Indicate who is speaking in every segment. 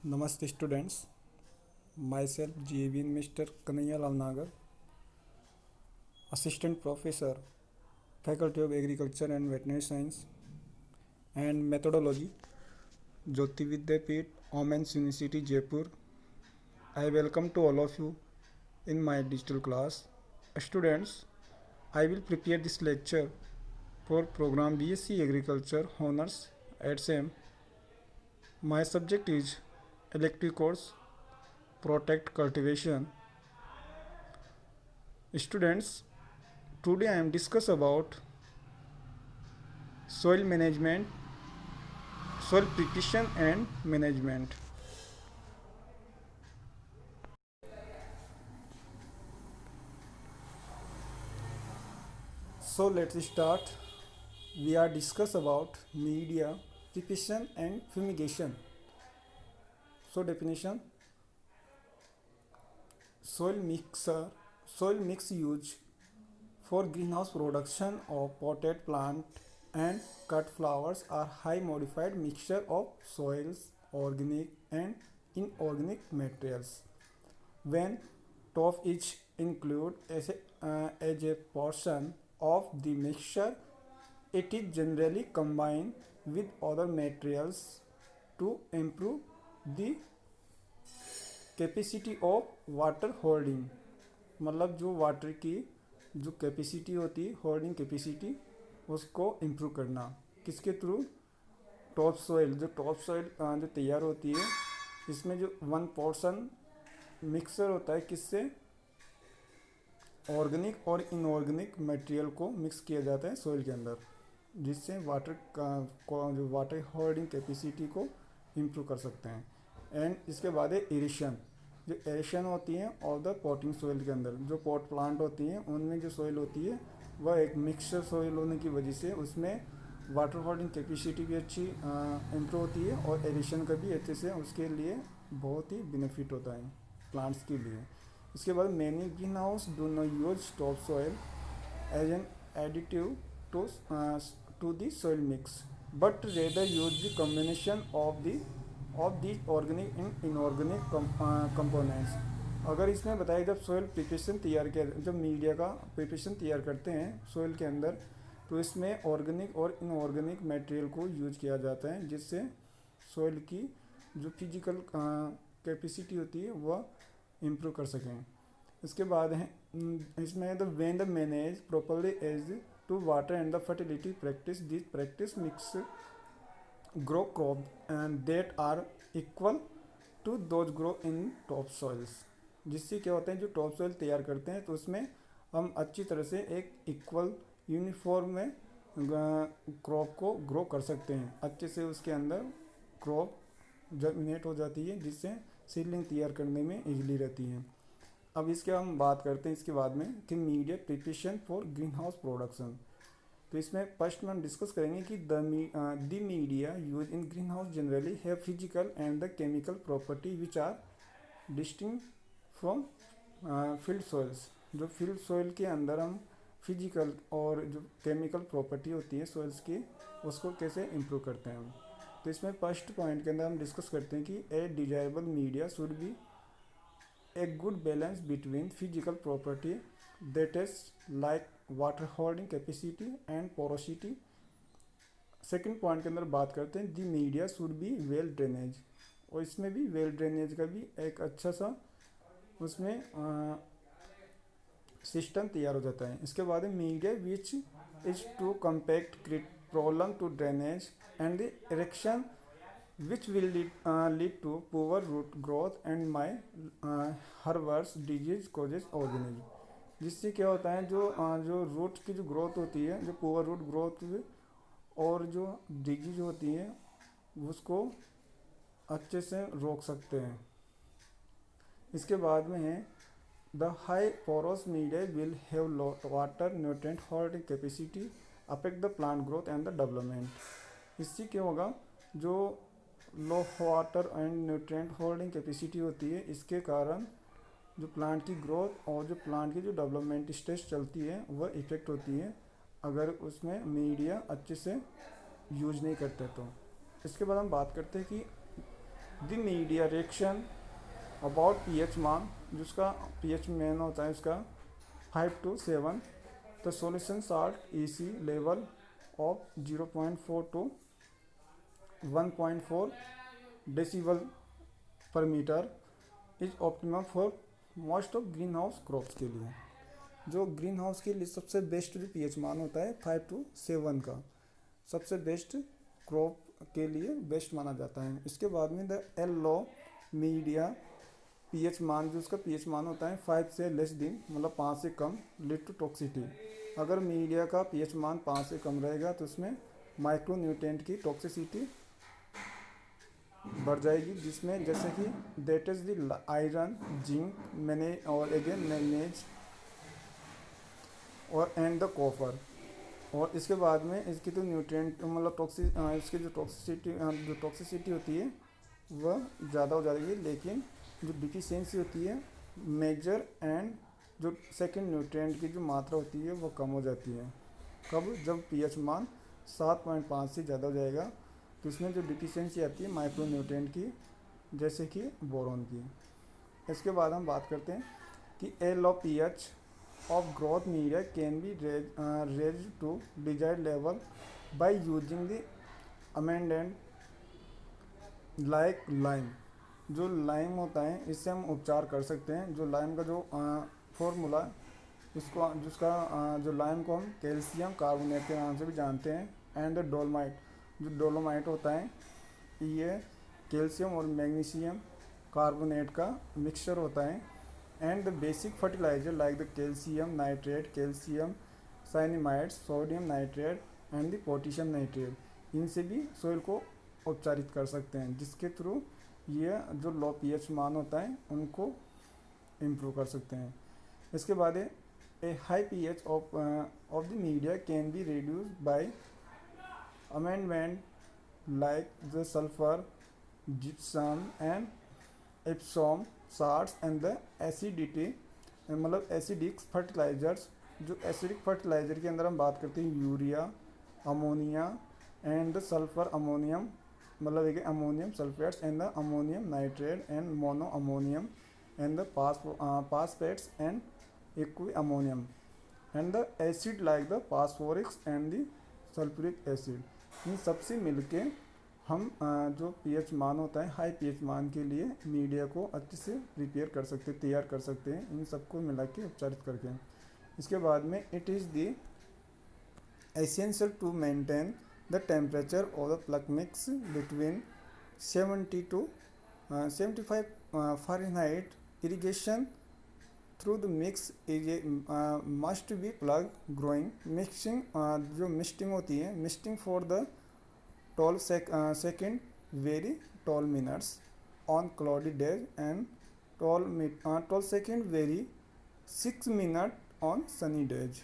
Speaker 1: Namaste students, myself GAVN Mr. Kanaya Lalnagar, Assistant Professor, Faculty of Agriculture and Veterinary Science and Methodology, Jyoti Vidyapeeth, Women's University Jaipur. I welcome to all of you in my digital class. Students, I will prepare this lecture for program BSc Agriculture Honors at SAM. My subject is elective course Protect Cultivation. Students, today I am discuss about soil management, soil preparation and management. So let's start. We are discuss about media preparation and fumigation. So definition: soil mixer, soil mix used for greenhouse production of potted plant and cut flowers are high modified mixture of soils, organic and inorganic materials. When top each include as a portion of the mixture, it is generally combined with other materials to improve the capacity of water holding, मतलब जो water की जो capacity होती है, holding capacity, उसको improve करना किसके through? Top soil, जो टॉप सॉइल जो तैयार होती है, इसमें जो 1% मिक्सर होता है किससे? ऑर्गेनिक और इनऑर्गेनिक मटेरियल को मिक्स किया जाता है सॉइल के अंदर, जिससे वाटर का जो वाटर होल्डिंग कैपेसिटी को इम्प्रूव कर सकते हैं. एंड इसके बाद है एरेशन. जो एरेशन होती है ऑफ द पॉटिंग सॉइल के अंदर, जो पॉट प्लांट होती हैं उनमें जो सॉइल होती है वह एक मिक्सचर सॉइल होने की वजह से उसमें वाटर होल्डिंग कैपेसिटी भी अच्छी इम्प्रूव होती है और एरेशन का भी अच्छे से उसके लिए बहुत ही बेनिफिट होता है प्लांट्स के लिए. इसके बाद many greenhouse do not use top soil as an additive to the soil mix but rather use the combination of the organic and inorganic components. अगर इसमें बताया जब सॉइल प्रिपरेशन तैयार किया, जब मीडिया का प्रिपरेशन तैयार करते हैं सॉइल के अंदर, तो इसमें ऑर्गेनिक और इनऑर्गेनिक मटेरियल को यूज किया जाता है जिससे सॉइल की जो फिजिकल कैपेसिटी होती है वह इम्प्रूव कर सकें. इसके बाद है इसमें the when the manage properly as to water and the fertility practice this practice mix grow crop and that are equal to those grow in top soils. जिससे क्या होता है, जो टॉप सॉइल तैयार करते हैं तो उसमें हम अच्छी तरह से एक इक्वल यूनिफॉर्म में क्रॉप को ग्रो कर सकते हैं. अच्छे से उसके अंदर क्रॉप जर्मिनेट हो जाती है जिससे सीडलिंग तैयार करने में इजीली रहती है. अब इसके हम बात करते हैं इसके बाद में कि media preparation for greenhouse production. तो इसमें फर्स्ट में हम डिस्कस करेंगे कि the media use in greenhouse generally have physical and the chemical property which are distinct from field soils. जो फील्ड सॉइल के अंदर हम फिजिकल और जो केमिकल प्रॉपर्टी होती है सॉइल्स की, उसको कैसे इम्प्रूव करते हैं हम. तो इसमें फर्स्ट पॉइंट के अंदर हम डिस्कस करते हैं कि ए desirable media should B a good balance between physical property that is like water holding capacity and porosity. Second point के अंदर बात करते हैं the media should be well drainage, और इसमें भी वेल ड्रेनेज का भी एक अच्छा सा उसमें सिस्टम तैयार हो जाता है. इसके बाद media which is too compact create problem to drainage and the aeration which will lead to poor root growth and my herbaceous disease causes organism. जिससे क्या होता है, जो रूट की जो ग्रोथ होती है, जो पुअर रूट ग्रोथ और जो डिजीज होती है उसको अच्छे से रोक सकते हैं. इसके बाद में है the high porous media will have low water nutrient holding capacity affect the plant growth and the development. इससे क्या होगा, जो low water and nutrient holding capacity होती है, इसके कारण जो प्लांट की ग्रोथ और जो प्लांट की जो डेवलपमेंट स्टेज चलती है वह इफेक्ट होती है अगर उसमें मीडिया अच्छे से यूज नहीं करते तो. इसके बाद हम बात करते हैं कि the media reaction about pH मान, जिसका पीएच मेन होता है उसका 5 to 7, the solution salt EC level of 0.4 to 1.4 decibel per metre is optimum for most of green house crops के लिए। जो ग्रीन हाउस के लिए सबसे बेस्ट जो पीएच मान होता है 5 to 7 का, सबसे बेस्ट क्रॉप के लिए बेस्ट माना जाता है। इसके बाद में द लो मीडिया पीएच मान, जो उसका पीएच मान होता है 5 से लेस दिन, मतलब 5 से कम, लीड टू टॉक्सिटी। अगर मीडिया का पीएच मान 5 से कम रहेगा तो उसमें माइक्रो न्यूट्रिएंट की टॉक्सिसिटी बढ़ जाएगी, जिसमें जैसे कि that is the iron, zinc, मैंने और अगेन मैग्नीज और एंड द कॉपर। और इसके बाद में इसकी तो न्यूट्रिएंट मतलब इसकी जो टॉक्सिसिटी होती है वह ज़्यादा हो जाएगी, लेकिन जो डिफिशियंसी होती है मेजर एंड जो सेकंड न्यूट्रिएंट की जो मात्रा होती है वो कम हो जाती है। कब? जब पीएच मान 7.5 से ज़्यादा हो जाएगा तो इसमें जो डिफिशियंसी आती है माइक्रो न्यूट्रिएंट की, जैसे कि बोरॉन की। इसके बाद हम बात करते हैं कि a low pH of growth media can be raise to desired level by using the amendment like lime. जो लाइम होता है इससे हम उपचार कर सकते हैं। जो लाइम का जो फॉर्मूला इसको जो लाइम को हम कैल्शियम कार्बोनेट के नाम से भी जानते हैं, एंड द डोलोमाइट, जो डोलोमाइट होता है ये कैल्शियम और मैग्नीशियम कार्बोनेट का मिक्सचर होता है, and the basic fertiliser like the calcium nitrate, calcium cyanamide, sodium nitrate and the potassium nitrate, इनसे भी सोइल को उपचारित कर सकते हैं, जिसके थ्रू ये जो लो पीएच मान होता है उनको इम्प्रूव कर सकते हैं। इसके बाद a high pH of the media can be reduce by amendment like the sulphur, gypsum and Epsom salts and the acidity, मतलब एसिडिक फर्टिलाइजर्स। जो एसिडिक फर्टिलाइजर के अंदर हम बात करते हैं urea, ammonia and the sulphur ammonium, मतलब एक ammonium sulphates and the ammonium nitrate and mono ammonium and the phosphates and aqua ammonium and the acid like the phosphorics and the sulphuric acid. इन सबसे मिलके हम जो pH मान होता है high pH मान के लिए मीडिया को अच्छे से प्रिपेयर कर सकते, तैयार कर सकते हैं, इन सबको मिला के उपचारित करके। इसके बाद में it is the essential to maintain the temperature of the plug mix between 70 to 75 Fahrenheit. Irrigation through the mix is must be plug growing mixing, जो मिस्टिंग होती है, misting for the 12 second very 12 minutes on cloudy days and 12 second very 6 minutes on sunny days।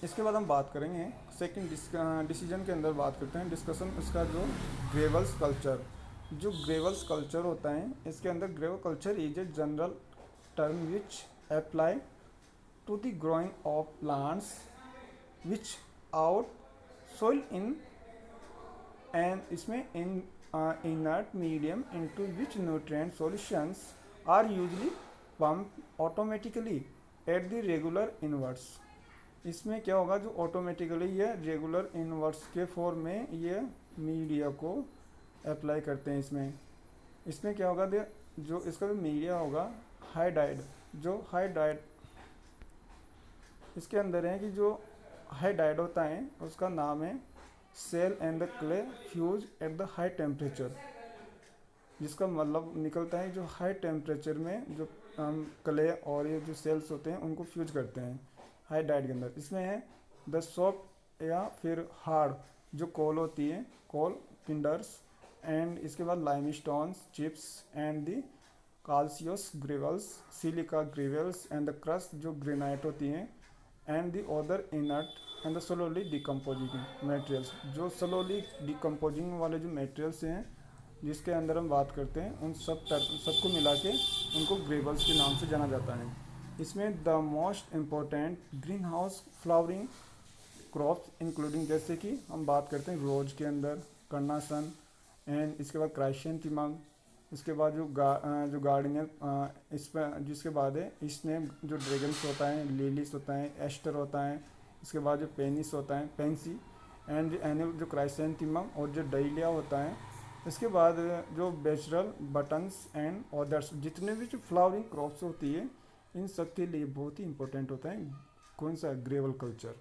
Speaker 1: इसके बाद हम बात करेंगे second decision के अंदर बात करते हैं डिस्कशन इसका जो ग्रेवल्स कल्चर। जो ग्रेवल्स कल्चर होता है इसके अंदर gravel culture is a general term which apply to the growing of plants which out soil in and इसमें in inert medium into which nutrient solutions are usually pump automatically at the regular intervals. इसमें क्या होगा, जो automatically ये regular inverts के form में ये media को अप्लाई करते हैं। इसमें क्या होगा, जो इसका जो मीडिया होगा हाइडाइड, जो हाइडाइड इसके अंदर है कि जो हाइडाइड होता है उसका नाम है shale and the clay fuse at the high temperature, जिसका मतलब निकलता है जो हाई टेम्परेचर में जो क्ले और ये जो सेल्स होते हैं उनको फ्यूज करते हैं हाइडाइड के अंदर। इसमें है द सॉफ्ट या फिर हार्ड जो कोल होती है, कोल पिंडर्स, एंड इसके बाद lime stones, chips and the calcareous gravels, silica gravels and the crust जो ग्रेनाइट होती हैं, and the other inert and the slowly decomposing materials. जो स्लोली डिकम्पोजिंग वाले जो मटेरियल्स हैं जिसके अंदर हम बात करते हैं उन सबको मिला के उनको ग्रेवल्स के नाम से जाना जाता है। इसमें the most important green house flowering crops including, जैसे कि हम बात करते हैं रोज के अंदर कर्नासन एंड इसके बाद क्राइसेंथेमम, इसके बाद जो गार्डनियल, इस पर जिसके बाद है इसने जो ड्रैगन्स होता है, लिलीस होता है, एस्टर होता है, इसके बाद जो पेनिस होता है, पेंसी, एंड एनिमल जो क्राइसेंथेमम और जो डैलिया होता है। इसके बाद जो बेचरल बटन्स एंड अदर्स, जितने भी जो फ्लावरिंग क्रॉप्स होती है, इन सब के लिए बहुत ही इंपॉर्टेंट होता है कौन सा, ग्रेवल कल्चर।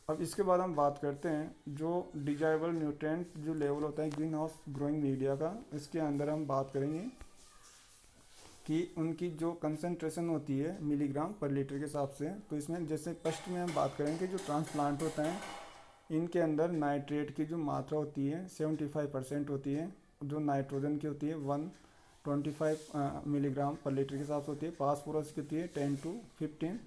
Speaker 1: अब इसके बाद हम बात करते हैं जो डिजायबल न्यूट्रिएंट जो लेवल होता है ग्रीन हाउस ग्रोइंग मीडिया का। इसके अंदर हम बात करेंगे कि उनकी जो कंसंट्रेशन होती है मिलीग्राम पर लीटर के हिसाब से। तो इसमें जैसे फर्स्ट में हम बात करेंगे जो ट्रांसप्लांट होता है, इनके अंदर नाइट्रेट की जो मात्रा होती है 75% होती है, जो नाइट्रोजन की होती है 125 मिलीग्राम पर लीटर के हिसाब से होती है, फास्फोरस की होती है 10 to 15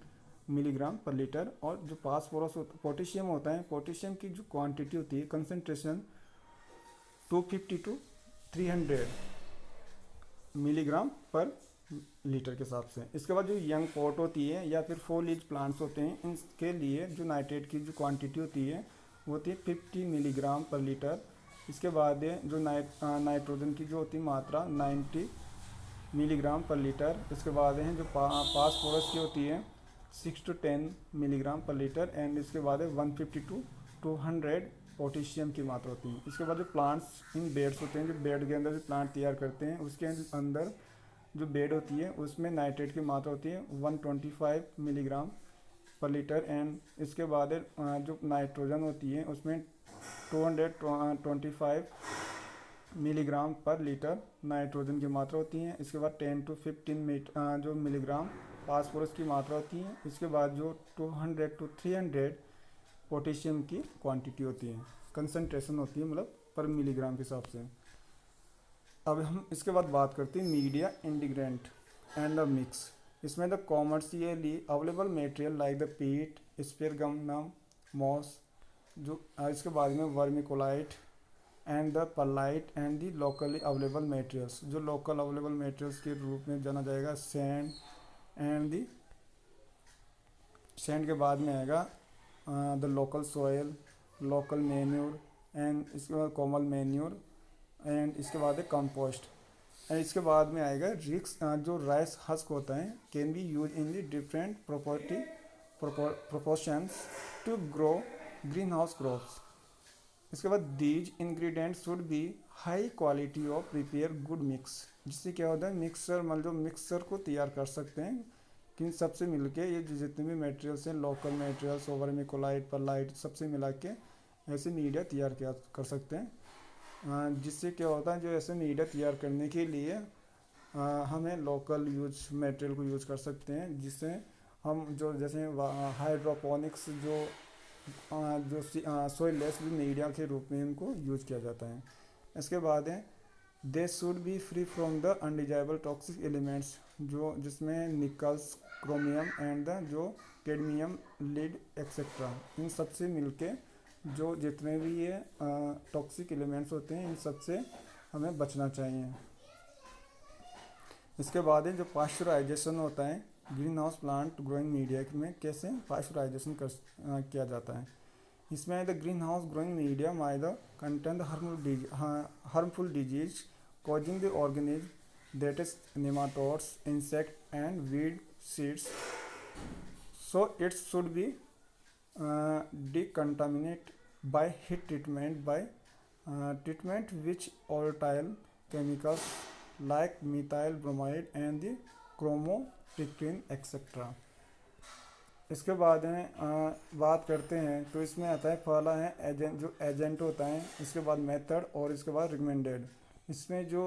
Speaker 1: मिलीग्राम पर लीटर, और जो फास्फोरस पोटेशियम होता है, पोटेशियम की जो क्वांटिटी होती है कंसंट्रेशन 250 to 300 मिलीग्राम पर लीटर के हिसाब से। इसके बाद जो यंग पॉट होती है या फिर फोलिएज प्लांट्स होते हैं, इनके लिए जो नाइट्रेट की जो क्वांटिटी होती है वो होती है 50 मिलीग्राम पर लीटर। इसके बाद जो नाइट्रोजन की जो होती है मात्रा 90 मिलीग्राम पर लीटर। इसके बाद है जो फास्फोरस की होती है 6 to 10 मिलीग्राम पर लीटर, एंड इसके बाद है 150 to 200 पोटेशियम की मात्रा होती है। इसके बाद जो प्लांट्स इन बेड्स होते हैं, जो बेड के अंदर जो प्लांट तैयार करते हैं, उसके अंदर जो बेड होती है उसमें नाइट्रेट की मात्रा होती है 125 मिलीग्राम पर लीटर, एंड इसके बाद जो नाइट्रोजन होती है उसमें 225 मिलीग्राम पर लीटर नाइट्रोजन की मात्रा होती है। इसके बाद 10 to 15 जो मिलीग्राम फास्फोरस की मात्रा होती है। इसके बाद जो 200 to 300 पोटेशियम की क्वांटिटी होती है, कंसंट्रेशन होती है मतलब पर मिलीग्राम के हिसाब से। अब हम इसके बाद बात करते हैं media ingredient and the mix. इसमें the commercially available material like the peat, sphagnum, moss, जो इसके बाद में vermiculite and the perlite and the locally available materials. जो लोकल अवेलेबल मटेरियल्स के रूप में जाना जाएगा सैंड एंड दी सैंड के बाद में आएगा the local soil, local manure, and इसके बाद कॉमन मैन्योर, एंड इसके बाद है कंपोस्ट, एंड इसके बाद में आएगा रिक्स जो राइस हस्क होता है can be use in the different proportions to grow green house crops. इसके बाद these ingredients should be high quality of prepare good mix. जिससे क्या होता है मिक्सर मतलब जो मिक्सर को तैयार कर सकते हैं कि सबसे मिलके ये जितने भी मटेरियल्स हैं, लोकल मटेरियल्स, वर्मिकोलाइट, परलाइट, सबसे मिला के ऐसे मीडिया तैयार किया कर सकते हैं। जिससे क्या होता है जो ऐसे मीडिया तैयार करने के लिए हमें लोकल यूज मटेरियल को यूज कर सकते हैं, जिससे हम जो जैसे हाइड्रोपोनिक्स जो सोइललेस मीडिया के रूप में इनको यूज किया जाता है। इसके बाद है they should be free from the undesirable toxic elements, जो जिसमें निकल्स, क्रोमियम एंड द जो कैडमियम, लीड एक्सेट्रा, इन सबसे मिलके जो जितने भी ये टॉक्सिक एलिमेंट्स होते हैं इन सबसे हमें बचना चाहिए। इसके बाद है जो पास्चराइजेशन होता है green house plant growing media में कैसे पास्चराइजेशन किया जाता है। इसमें the green house growing media my the content harmful disease causing the organism that is nematodes, insect and weed seeds, so it should be decontaminated by heat treatment treatment which volatile chemicals like methyl bromide and the chromotricin etc. इसके बाद में बात करते हैं तो इसमें आता है पहला है एजेंट, जो एजेंट होता है, इसके बाद मेथड और इसके बाद रिकमेंडेड। इसमें जो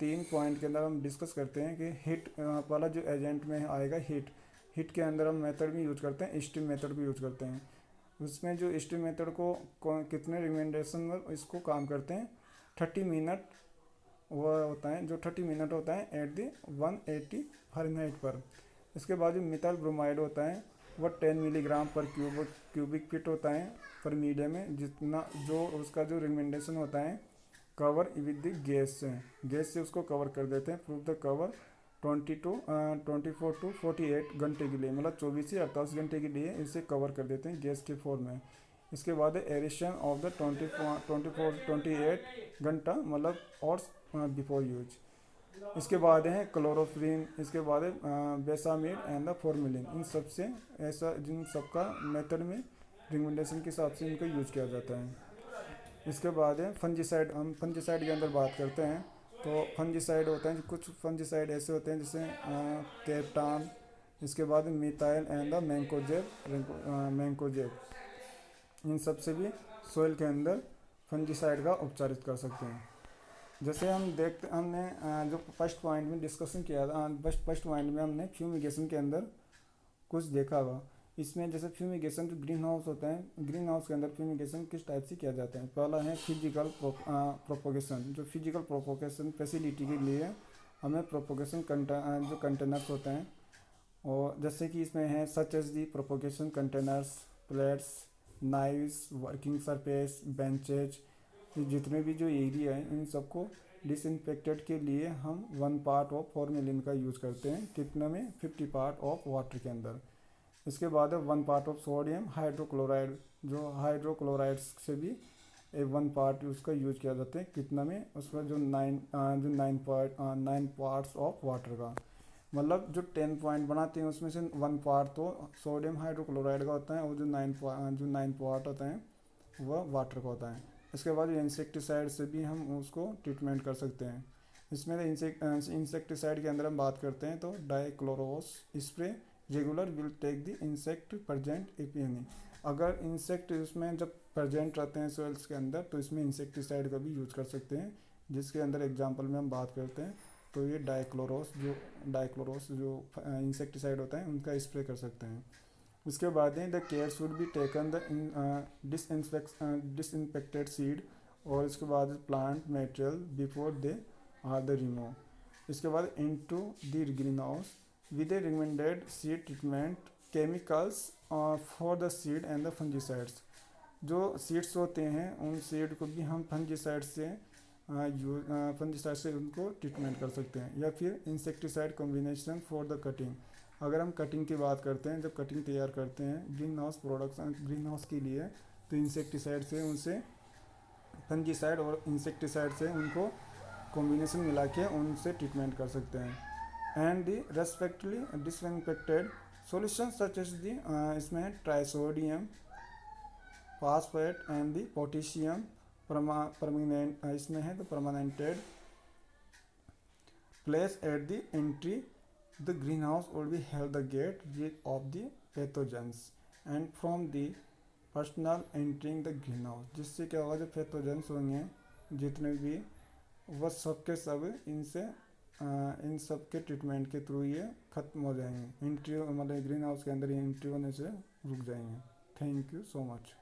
Speaker 1: 3 पॉइंट के अंदर हम डिस्कस करते हैं कि हीट, पहला जो एजेंट में आएगा हीट के अंदर हम मेथड भी यूज करते हैं, स्टीम मेथड भी यूज करते हैं। उसमें जो स्टीम मेथड को कितने रिकमेंडेशन में इसको काम करते हैं 30 मिनट वो होता है, जो 30 मिनट होता है एट दी 180 फ़ारेनहाइट पर। इसके बाद जो मिथाइल ब्रोमाइड होता है वह 10 मिलीग्राम पर क्यूबिक फीट होता है पर मीडियम में, जितना जो उसका जो रिकमेंडेशन होता है कवर विद द गैस से उसको कवर कर देते हैं। प्रूफ द कवर 24 to 48 घंटे के लिए, मतलब 24 से 48 घंटे के लिए इसे कवर कर देते हैं गैस के फॉर्म में। इसके बाद है एरेशन ऑफ द 24-28 घंटा मतलब और बिफोर यूज। इसके बाद है क्लोरोफ्रीन, इसके बाद है बेसामिड एंड द फॉर्मेलिन। इन सब से ऐसा जिन सब का मेथड में रिकमेंडेशन के हिसाब से इनका यूज किया जाता है। इसके बाद है फंजीसाइड। हम फंजीसाइड के अंदर बात करते हैं तो फंजीसाइड होते हैं, कुछ फंजीसाइड ऐसे होते हैं जैसे कैप्टान, इसके बाद मिथाइल एंड द मैंकोजेब। इन सब से भी सोइल के अंदर फंजीसाइड का उपचारित कर सकते हैं। जैसे हमने जो फर्स्ट पॉइंट में डिस्कशन किया था, फर्स्ट पॉइंट में हमने फ्यूमिगेशन के अंदर कुछ देखा हुआ। इसमें जैसे फ्यूमिगेशन जो ग्रीन हाउस होता है, ग्रीन हाउस के अंदर फ्यूमिगेशन किस टाइप से किया जाता है। पहला है फिजिकल प्रोपोगेशन। जो फिजिकल प्रोपोगेशन फैसिलिटी के लिए हमें प्रोपोगेशन जो कंटेनर्स होते हैं, और जैसे कि इसमें है such as the propagation containers, plates, knives, working surface, benches, जितने भी जो एरिया है इन सबको डिसइंफेक्टेड के लिए हम 1 पार्ट ऑफ फॉर्मेलिन का यूज़ करते हैं। कितना में 50 पार्ट ऑफ वाटर के अंदर। इसके बाद है 1 पार्ट ऑफ सोडियम हाइड्रोक्लोराइड। जो हाइड्रोक्लोराइड्स से भी 1 पार्ट उसका यूज किया जाता है। कितना में उसमें जो 9 पार्ट्स ऑफ वाटर का, मतलब जो 10 पॉइंट बनाते हैं उसमें से 1 पार्ट तो सोडियम हाइड्रोक्लोराइड का होता है, और जो 9 पार्ट होता है वह वाटर का होता है। इसके बाद इंसेक्टिसाइड से भी हम उसको ट्रीटमेंट कर सकते हैं। इसमें इंसेक्टिसाइड के अंदर हम बात करते हैं तो dichlorvos spray regular will take the insect present एपीएनी। अगर इंसेक्ट उसमें जब प्रजेंट रहते हैं सोइल्स के अंदर तो इसमें इंसेक्टिसाइड का भी यूज कर सकते हैं, जिसके अंदर एग्जांपल में हम बात करते हैं तो ये डाइक्लोरोस जो इंसेक्टिसाइड होता है उनका स्प्रे कर सकते हैं। उसके बाद the care should be taken the disinfected seed, और इसके बाद plant material before they are the remove. इसके बाद into the green house with a recommended seed treatment chemicals for the seed and the fungicides. जो seeds होते हैं उन seed को भी हम फंजीसाइड से उनको ट्रीटमेंट कर सकते हैं, या फिर insecticide combination for the cutting. अगर हम कटिंग की बात करते हैं, जब कटिंग तैयार करते हैं green house products green house के लिए, तो इंसेक्टिसाइड से उनसे फंजीसाइड और इंसेक्टिसाइड से उनको कॉम्बिनेशन मिला के उनसे ट्रीटमेंट कर सकते हैं। And the respectively disinfected solution such as the, इसमें है trisodium phosphate and the potassium permanent, इसमें है तो permanganate place at the entry the green house would be held the gate of the pathogens and from the personal entering the green house। जिससे क्या होगा, जो pathogens होंगे जितने भी वह सब के सब इन सब के ट्रीटमेंट के थ्रू ये खत्म हो जाएंगे। एंट्री मतलब ग्रीन हाउस के अंदर ये एंट्री होने से रुक जाएंगे। Thank you so much.